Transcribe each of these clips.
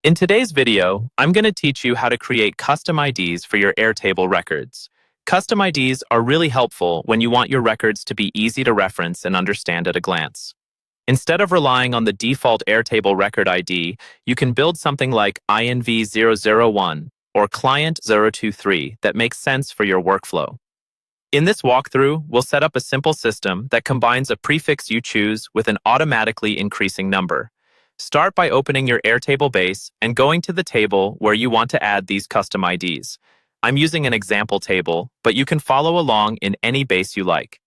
In today's video, I'm going to teach you how to create custom IDs for your Airtable records. Custom IDs are really helpful when you want your records to be easy to reference and understand at a glance. Instead of relying on the default Airtable record ID, you can build something like INV001 or Client023 that makes sense for your workflow. In this walkthrough, we'll set up a simple system that combines a prefix you choose with an automatically increasing number. Start by opening your Airtable base and going to the table where you want to add these custom IDs. I'm using an example table, but you can follow along in any base you like.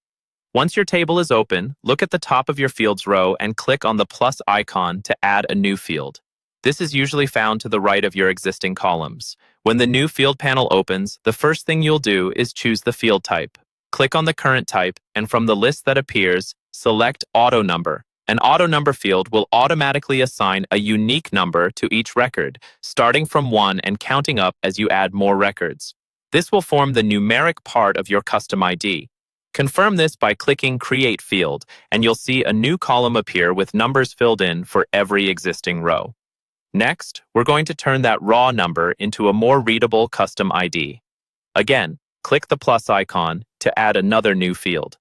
Once your table is open, look at the top of your fields row and click on the plus icon to add a new field. This is usually found to the right of your existing columns. When the new field panel opens, the first thing you'll do is choose the field type. Click on the current type, and from the list that appears, select Auto Number. An auto number field will automatically assign a unique number to each record, starting from 1 and counting up as you add more records. This will form the numeric part of your custom ID. Confirm this by clicking Create Field, and you'll see a new column appear with numbers filled in for every existing row. Next, we're going to turn that raw number into a more readable custom ID. Again, click the plus icon to add another new field.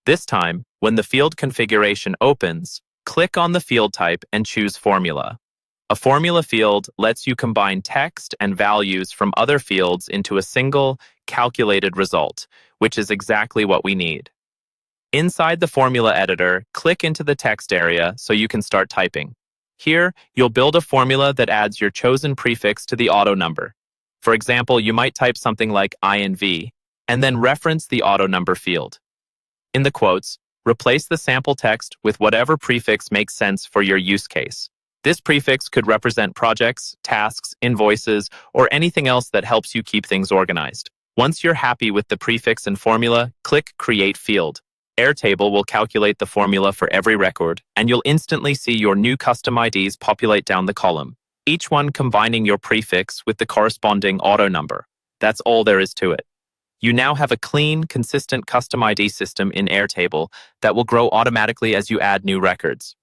This time, when the field configuration opens, click on the field type and choose Formula. A formula field lets you combine text and values from other fields into a single, calculated result, which is exactly what we need. Inside the formula editor, click into the text area so you can start typing. Here, you'll build a formula that adds your chosen prefix to the auto number. For example, you might type something like INV, and then reference the auto number field. In the quotes, replace the sample text with whatever prefix makes sense for your use case. This prefix could represent projects, tasks, invoices, or anything else that helps you keep things organized. Once you're happy with the prefix and formula, click Create Field. Airtable will calculate the formula for every record, and you'll instantly see your new custom IDs populate down the column, each one combining your prefix with the corresponding auto number. That's all there is to it. You now have a clean, consistent custom ID system in Airtable that will grow automatically as you add new records.